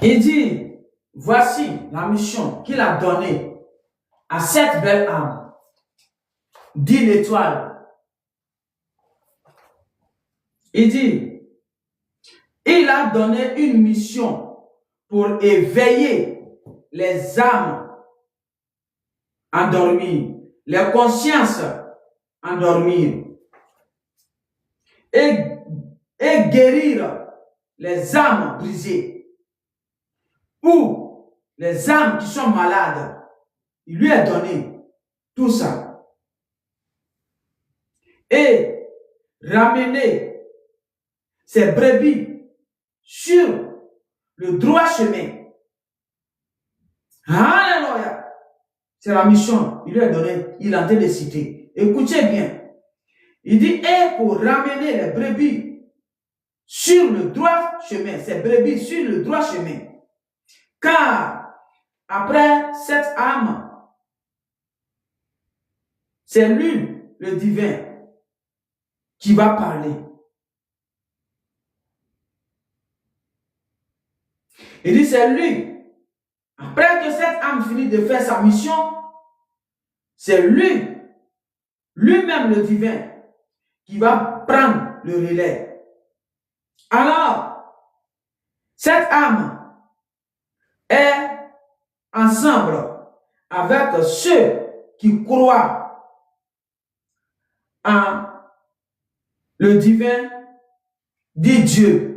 Il dit, voici la mission qu'il a donnée à cette belle âme. Dit l'étoile. Il dit, il a donné une mission pour éveiller les âmes endormies, les consciences endormies et guérir les âmes brisées ou les âmes qui sont malades. Il lui a donné tout ça. Et ramener ses brebis sur le droit chemin. Alléluia. C'est la mission. Il lui a donné, il a en train de citer. Écoutez bien. Il dit, et pour ramener les brebis sur le droit chemin, ces brebis sur le droit chemin. Car après cette âme, c'est lui, le divin, qui va parler. Il dit, c'est lui. Après que cette âme finit de faire sa mission, c'est lui, lui-même le divin, qui va prendre le relais. Alors, cette âme est ensemble avec ceux qui croient en le divin dit Dieu.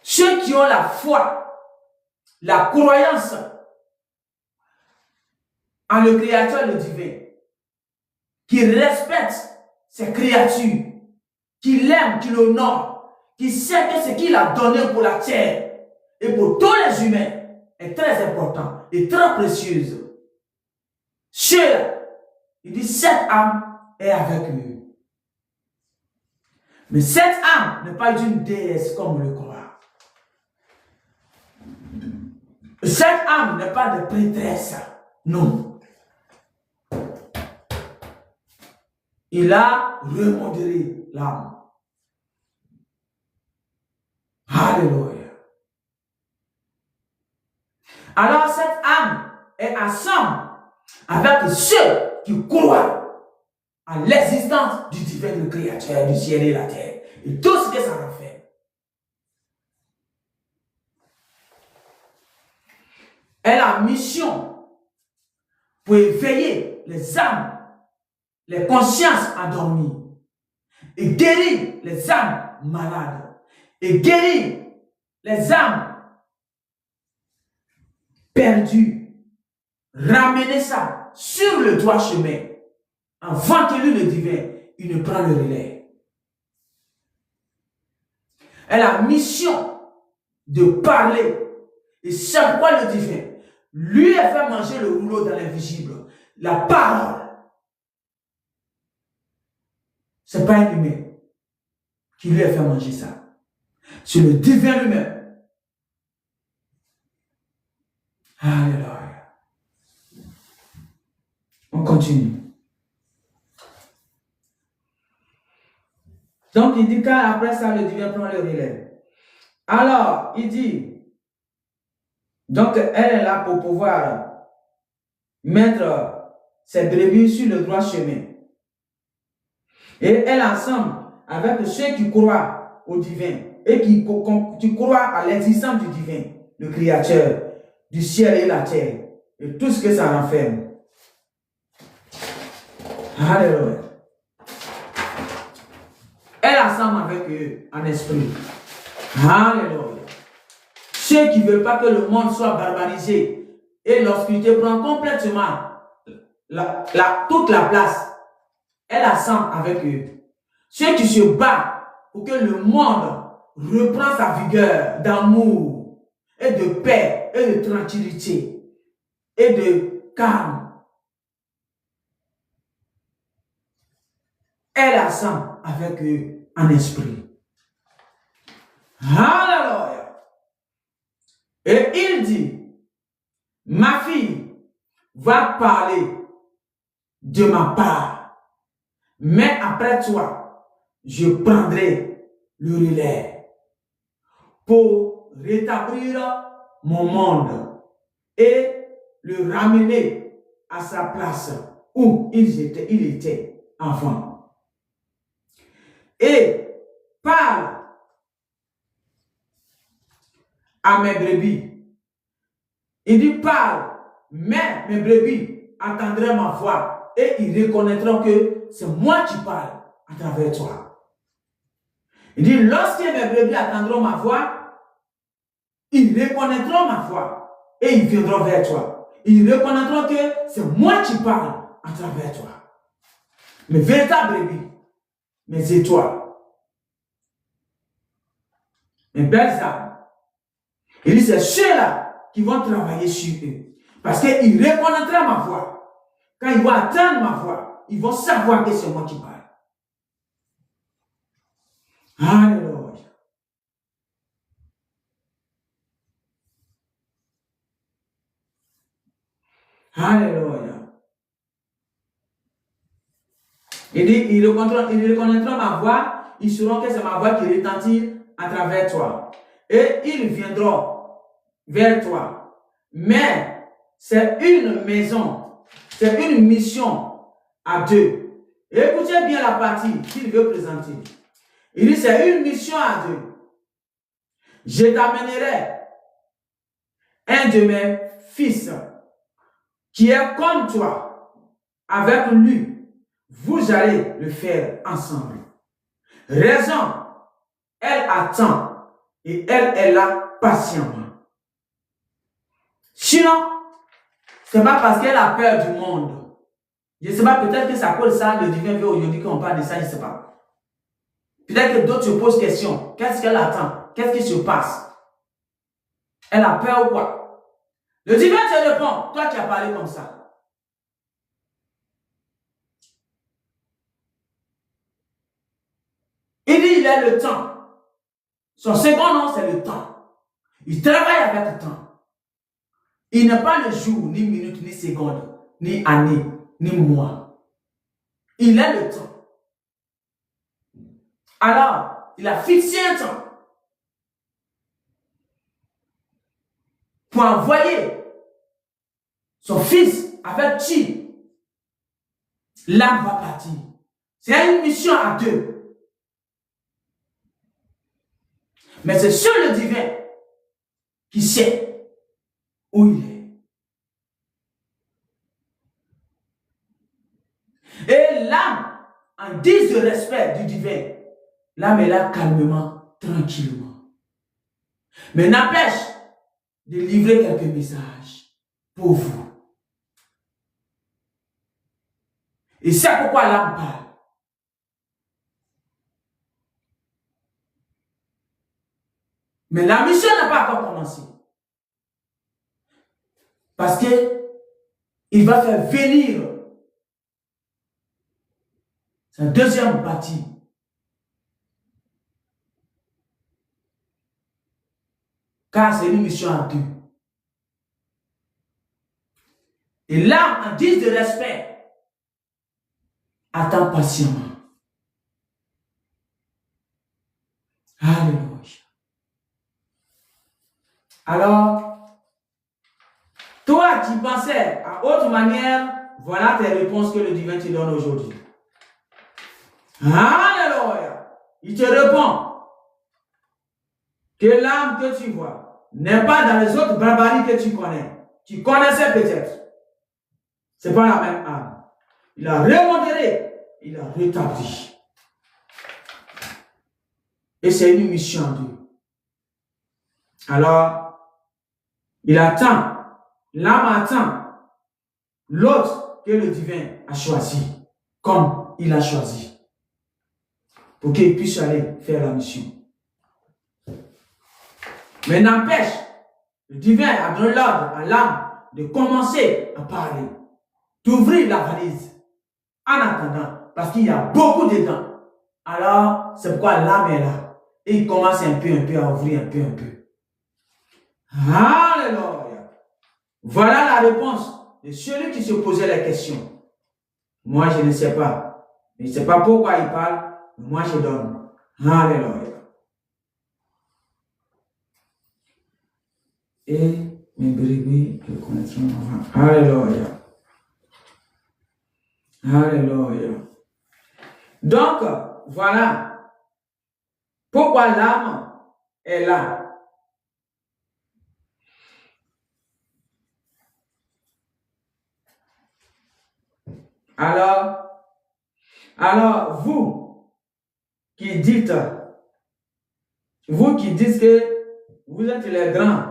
Ceux qui ont la foi, la croyance en le Créateur, le divin, qui respecte ses créatures, qui l'aime, qui l'honore, qui sait que ce qu'il a donné pour la terre et pour tous les humains est très important et très précieuse. Ceux-là, il dit, cette âme est avec eux. Mais cette âme n'est pas une déesse comme on le croit. Cette âme n'est pas de prêtresse. Non. Il a remodéré l'âme. Alléluia. Alors cette âme est ensemble avec ceux qui croient à l'existence du divin, le Créateur du ciel et la terre et tout ce que ça va faire. Elle a mission pour éveiller les âmes, les consciences endormies et guérir les âmes malades et guérir les âmes perdues, ramener ça sur le droit chemin avant que lui, le divin, il ne prenne le relais. Elle a mission de parler et chaque fois le divin lui a fait manger le rouleau dans l'invisible. La parole. Ce n'est pas un humain qui lui a fait manger ça. C'est le divin lui-même. Alléluia. On continue. Donc il dit qu'après ça, le divin prend le relais. Alors, il dit, donc elle est là pour pouvoir mettre ses brebis sur le droit chemin. Et elle ensemble avec ceux qui croient au divin et qui croient à l'existence du divin, le Créateur du ciel et la terre, et tout ce que ça renferme. Alléluia. Elle ensemble avec eux en esprit. Alléluia. Ceux qui ne veulent pas que le monde soit barbarisé et l'obscurité prend complètement toute la place, elle ensemble avec eux. Ceux qui se battent pour que le monde reprenne sa vigueur d'amour et de paix et de tranquillité et de calme. Elle ensemble avec eux en esprit. Alléluia. Et il dit, ma fille va parler de ma part, mais après toi, je prendrai le relais pour rétablir mon monde et le ramener à sa place où il était avant. Et parle à mes brebis. Il dit parle, mais mes brebis entendraient ma voix et ils reconnaîtront que c'est moi qui parle à travers toi. Il dit lorsque mes brebis entendront ma voix, ils reconnaîtront ma voix et ils viendront vers toi. Ils reconnaîtront que c'est moi qui parle à travers toi. Mes véritables brebis, mes étoiles, mes belles âmes. Il dit c'est ceux-là qui vont travailler sur eux. Parce qu'ils reconnaîtront ma voix. Quand ils vont attendre ma voix, ils vont savoir que c'est moi qui parle. Alléluia. Alléluia. Il dit, ils reconnaîtront ma voix, ils sauront que c'est ma voix qui retentit à travers toi. Et ils viendront vers toi. Mais c'est une maison, c'est une mission à deux. Écoutez bien la partie qu'il veut présenter. Il dit, c'est une mission à deux. Je t'amènerai un de mes fils qui est comme toi. Avec lui, vous allez le faire ensemble. Raison, elle attend et elle est là patiemment. Sinon, ce n'est pas parce qu'elle a peur du monde. Je ne sais pas, peut-être que ça colle ça, le divin veut aujourd'hui qu'on parle de ça, je ne sais pas. Peut-être que d'autres se posent question. Qu'est-ce qu'elle attend? Qu'est-ce qui se passe? Elle a peur ou quoi? Le divin te répond, toi qui as parlé comme ça. Il dit, il a le temps. Son second nom, c'est le temps. Il travaille avec le temps. Il n'est pas le jour, ni minute, ni seconde, ni année, ni mois. Il a le temps. Alors, il a fixé un temps pour envoyer son fils avec qui l'âme va partir. C'est une mission à deux. Mais c'est seul le divin qui sait où il est. Et l'âme, en guise de respect du divin, l'âme est là calmement, tranquillement. Mais n'empêche de livrer quelques messages pour vous. Et c'est pourquoi l'âme parle. Mais la mission n'a pas encore commencé. Parce que il va faire venir sa deuxième partie. Car c'est une mission à deux. Et l'âme, en guise de respect, attend patiemment. Alléluia. Alors, toi qui pensais à autre manière, voilà tes réponses que le divin te donne aujourd'hui. Alléluia. Il te répond que l'âme que tu vois n'est pas dans les autres barbaries que tu connais. Tu connaissais peut-être. Ce n'est pas la même âme. Il a remodéré, il a rétabli. Et c'est une mission en Dieu. Alors, il attend, l'âme attend l'autre que le divin a choisi, comme il a choisi, pour qu'il puisse aller faire la mission. Mais n'empêche, le divin a donné l'ordre à l'âme de commencer à parler, d'ouvrir la valise, en attendant, parce qu'il y a beaucoup dedans. Alors, c'est pourquoi l'âme est là. Et il commence un peu à ouvrir un peu. Alléluia. Voilà la réponse de celui qui se posait la question. Moi, je ne sais pas. Je ne sais pas pourquoi il parle, mais moi, je donne. Alléluia. et mes brebis le connaîtront avant. Alléluia. Alléluia. Donc, voilà pourquoi l'âme est là. Alors, vous qui dites que vous êtes les grands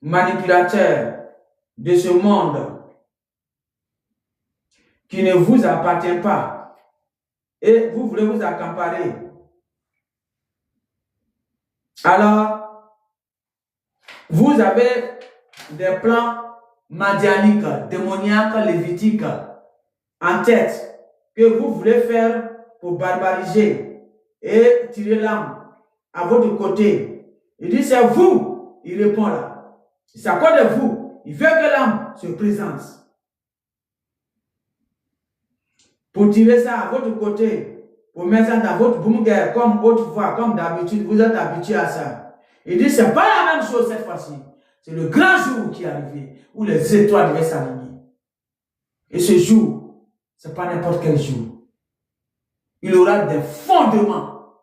manipulateurs de ce monde qui ne vous appartient pas et vous voulez vous accaparer. Alors, vous avez des plans madianiques, démoniaques, lévitiques en tête que vous voulez faire pour barbariser et tirer l'âme à votre côté. Il dit, c'est vous. Il répond là. C'est à cause de vous. Il veut que l'âme se présente. Pour tirer ça à votre côté, pour mettre ça dans votre bunker comme autrefois, comme d'habitude, vous êtes habitué à ça. Il dit, c'est pas la même chose cette fois-ci. C'est le grand jour qui est arrivé, où les étoiles devaient s'aligner. Et ce jour, c'est pas n'importe quel jour. Il aura des fondements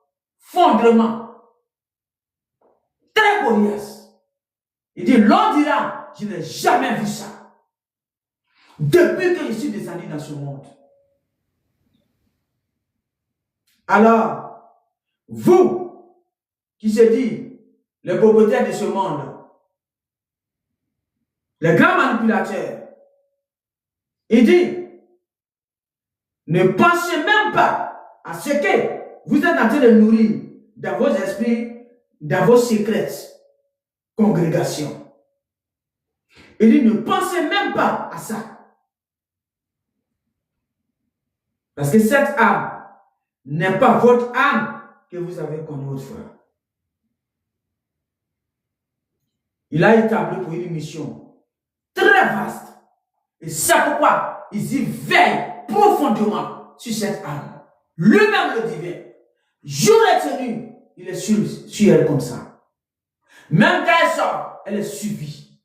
très coriaces. Il dit, l'on dira, je n'ai jamais vu ça. Depuis que je suis descendu dans ce monde. Alors, vous, qui se dites, les propriétaires de ce monde, les grands manipulateurs, il dit, ne pensez même pas à ce que vous êtes en train de nourrir dans vos esprits, dans vos secrètes congrégations. Il dit, ne pensez même pas à ça. Parce que cette âme n'est pas votre âme que vous avez connue autrefois. Il a établi pour une mission très vaste. Et c'est pourquoi il y veille profondément sur cette âme. Lui-même le divin. Jour et nuit, il est sur elle comme ça. Même quand elle sort, elle est suivie.